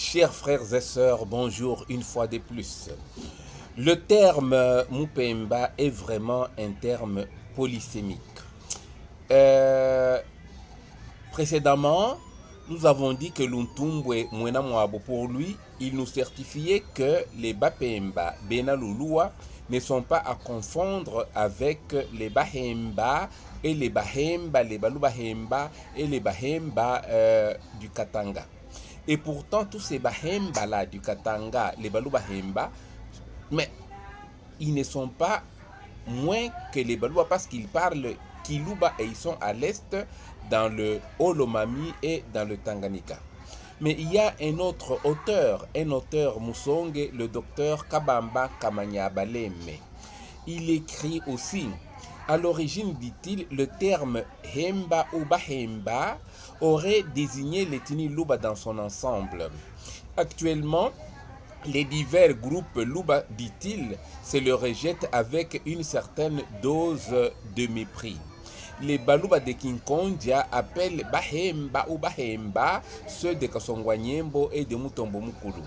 Chers frères et sœurs, bonjour une fois de plus. Le terme Mupemba est vraiment un terme polysémique. Euh, Précédemment, nous avons dit que Luntumbwe Mwena Mwabo, pour lui, il nous certifiait que les Bapemba, Benalulua, ne sont pas à confondre avec les Bahemba et les Bahemba, les Balubahemba et les Bahemba du Katanga. Et pourtant, tous ces Bahemba là du Katanga, les Balubahemba, mais ils ne sont pas moins que les Balouba parce qu'ils parlent Kiluba et ils sont à l'est dans le Olomami et dans le Tanganyika. Mais il y a un autre auteur Musonge, le docteur Kabamba Kamanyabaleme. Il écrit aussi, à l'origine, dit-il, le terme Hemba ou Bahemba aurait désigné l'ethnie Luba dans son ensemble. Actuellement, les divers groupes Luba, dit-il, se le rejettent avec une certaine dose de mépris. Les Baluba de Kinkondia appellent Bahemba ou Bahemba ceux de Kasongwanyembo et de Mutombo Mukulu.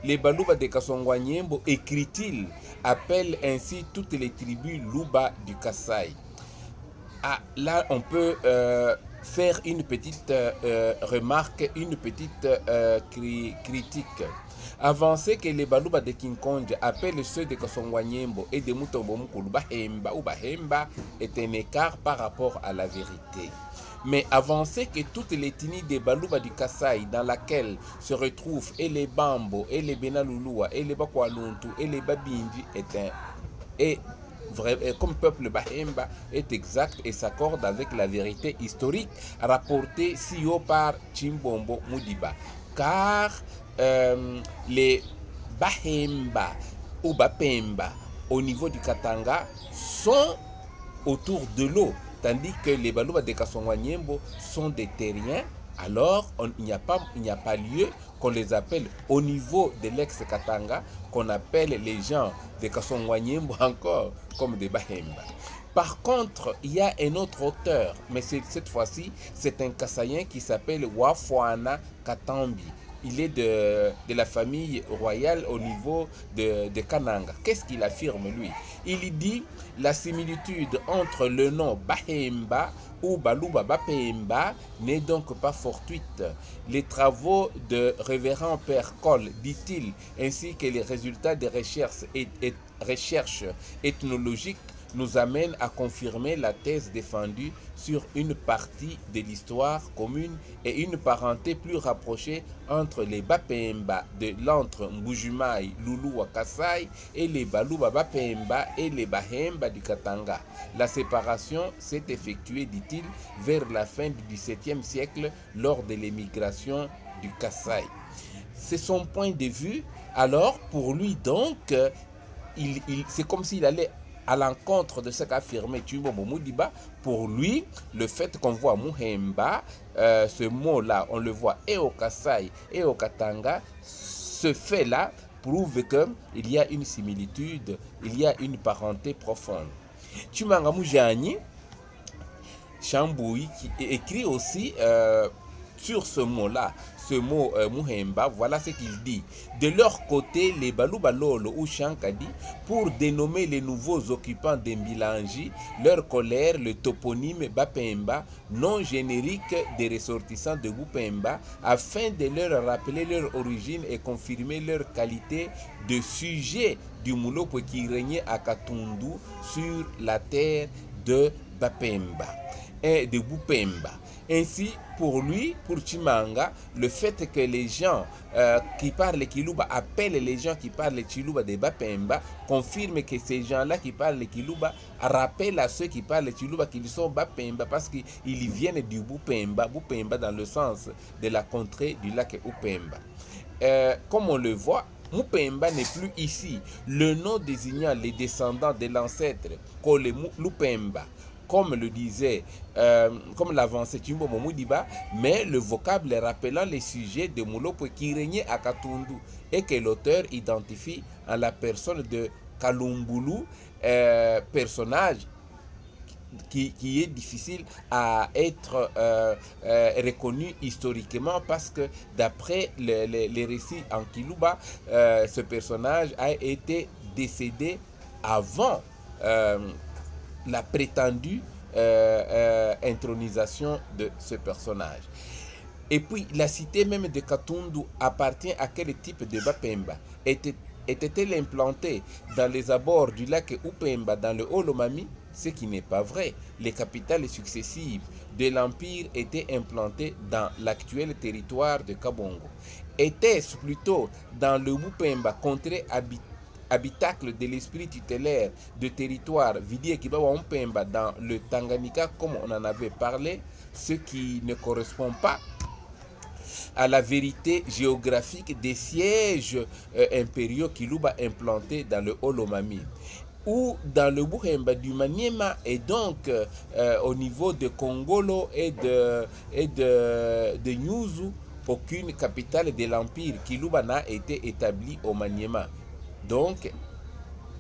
Les Baluba de Kasongwanyembo, écrit-il, appellent ainsi toutes les tribus Luba du Kasaï. Ah, là, on peut faire une petite remarque, une petite critique. Avancer que les Baluba de King Kong appellent ceux de Kasongwanyembo et de Mutombo Mukulu Bahemba ou Bahemba est un écart par rapport à la vérité. Mais avancer que toutes les ethnies des Baluba du Kasaï, dans laquelle se retrouvent et les Bambo, et les Benalulua, et les Bakwaluntu, et les Babindi, comme peuple Bahemba est exact et s'accorde avec la vérité historique rapportée si haut par Chimbombo Mudiba. Car les Bahemba ou Bapemba au niveau du Katanga sont autour de l'eau, tandis que les Baluba de Kasongwanyembo sont des terriens. Alors, il n'y a pas lieu qu'on les appelle au niveau de l'ex-Katanga, qu'on appelle les gens de Kasongwanyembo encore comme des Bahemba. Par contre, il y a un autre auteur, mais cette fois-ci, c'est un Kassaïen qui s'appelle Wafwana Katambi. Il est de la famille royale au niveau de Kananga. Qu'est-ce qu'il affirme, lui? Il dit la similitude entre le nom Bahemba ou Baluba Bapemba n'est donc pas fortuite. Les travaux de révérend Père Cole, dit-il, ainsi que les résultats des recherches ethnologiques nous amène à confirmer la thèse défendue sur une partie de l'histoire commune et une parenté plus rapprochée entre les Bapemba de l'antre Mbujumai, Lulua Kasai et les Baluba Bapemba et les Bahemba du Katanga. La séparation s'est effectuée, dit-il, vers la fin du XVIIe siècle lors de l'émigration du Kasai. C'est son point de vue. Alors, pour lui donc, c'est comme s'il allait à l'encontre de ce qu'affirmait Chimbomo Mudiba. Pour lui, le fait qu'on voit Muhemba, ce mot-là, on le voit et au Kasaï et au Katanga, ce fait-là prouve qu'il y a une similitude, il y a une parenté profonde. Chimanga Mujani, Chamboui, qui écrit aussi sur ce mot-là, ce mot Muhemba, voilà ce qu'il dit. De leur côté, les Balubalolo ou Chankadi, pour dénommer les nouveaux occupants d'Embilangi, leur colère, le toponyme Bapemba, non générique des ressortissants de Bupemba, afin de leur rappeler leur origine et confirmer leur qualité de sujet du Moulopo qui régnait à Katundu sur la terre de Bapemba et de Bupemba. Ainsi, pour lui, pour Chimanga, le fait que les gens qui parlent Kiluba appellent les gens qui parlent Chiluba des Bapemba confirme que ces gens-là qui parlent Kiluba rappellent à ceux qui parlent Chiluba qu'ils sont Bapemba parce qu'ils viennent du Bupemba, Bupemba dans le sens de la contrée du lac Upemba. Comme on le voit, Mupemba n'est plus ici, le nom désignant les descendants de l'ancêtre Kole Lupemba, comme le disait, comme l'avançait Chimbo Momudiba, mais le vocable rappelant les sujets de Moulopo qui régnait à Katundu et que l'auteur identifie en la personne de Kalumbulu, personnage qui est difficile à être reconnu historiquement parce que d'après les récits en Kiluba, ce personnage a été décédé avant la prétendue intronisation de ce personnage. Et puis, la cité même de Katundu appartient à quel type de Bapemba? Était-elle implantée dans les abords du lac Upemba, dans le Haut-Lomami? Ce qui n'est pas vrai. Les capitales successives de l'Empire étaient implantées dans l'actuel territoire de Kabongo. Était-ce plutôt dans le Bupemba, contrée habitacle de l'esprit tutélaire de territoire Vidie Kibawa Mpemba dans le Tanganyika, comme on en avait parlé, ce qui ne correspond pas à la vérité géographique des sièges impériaux Kiluba implantés dans le Haut-Lomami ou dans le Buhemba du Maniema et donc au niveau de Kongolo et de Nyuzu, aucune capitale de l'Empire Kiluba n'a été établie au Maniema. Donc,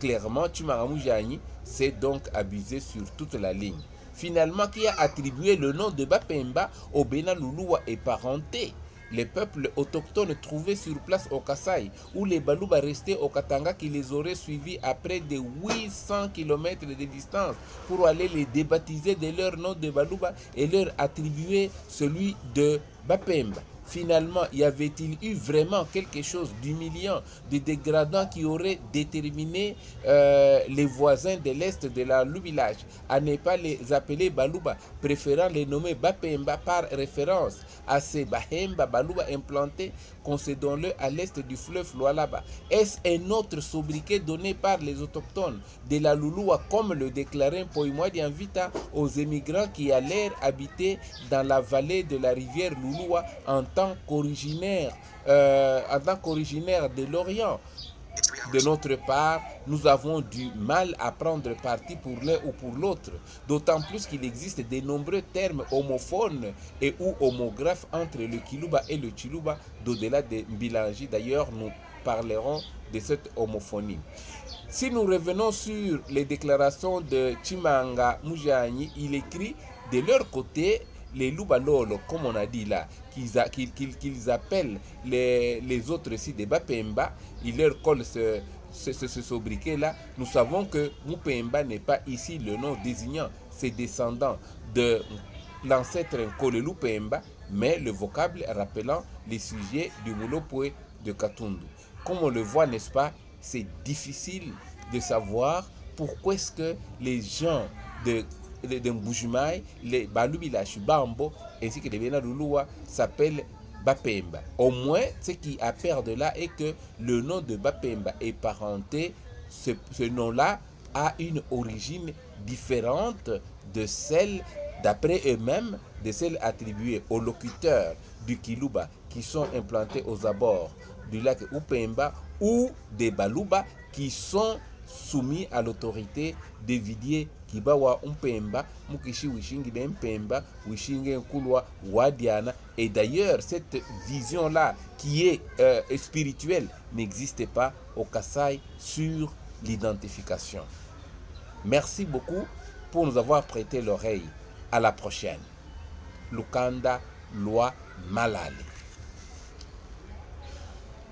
clairement, Tshimaramu-Jani s'est donc abusé sur toute la ligne. Finalement, qui a attribué le nom de Bapemba au Bena Lulua et parenté, les peuples autochtones trouvés sur place au Kasaï, ou les Baluba restés au Katanga qui les auraient suivis à près de 800 km de distance pour aller les débaptiser de leur nom de Baluba et leur attribuer celui de Bapemba. Finalement, y avait-il eu vraiment quelque chose d'humiliant, de dégradant qui aurait déterminé les voisins de l'est de la village à ne pas les appeler Baluba, préférant les nommer Bapemba par référence à ces Bahemba Baluba implantés, concédons-le à l'est du fleuve Lualaba? Est-ce un autre sobriquet donné par les autochtones de la Lulua, comme le déclarait Poimouadi Invita aux émigrants qui allèrent habiter dans la vallée de la rivière Lulua en tant qu'originaire de l'Orient? De notre part, nous avons du mal à prendre parti pour l'un ou pour l'autre, d'autant plus qu'il existe de nombreux termes homophones et ou homographes entre le Kiluba et le Chiluba, d'au-delà des Mbilangi. D'ailleurs, nous parlerons de cette homophonie. Si nous revenons sur les déclarations de Tshimanga Mujani, il écrit de leur côté les Lubalolo, comme on a dit là, qu'ils appellent les autres sites de Bapemba, ils leur collent ce sobriquet-là. Nous savons que Mupemba n'est pas ici le nom désignant ses descendants de l'ancêtre Kolelu Pemba, mais le vocable rappelant les sujets du Mulopwe de Katundu. Comme on le voit, n'est-ce pas, c'est difficile de savoir pourquoi est-ce que les gens de Mbujimaï, les Balubilash, Bambo, ainsi que les Bena Lulua s'appellent Bapemba. Au moins, ce qui a peur de là est que le nom de Bapemba est parenté. Ce nom-là a une origine différente de celle, d'après eux-mêmes, de celle attribuée aux locuteurs du Kiluba qui sont implantés aux abords du lac Upemba ou des Baluba qui sont soumis à l'autorité des Vidie Kibawa Mpemba, Mukishi Wishingi de Mpemba, Wishingi Nkulwa, Wadiana. Et d'ailleurs, cette vision-là, qui est spirituelle, n'existe pas au Kasaï sur l'identification. Merci beaucoup pour nous avoir prêté l'oreille. À la prochaine. Lukanda Loi Malale.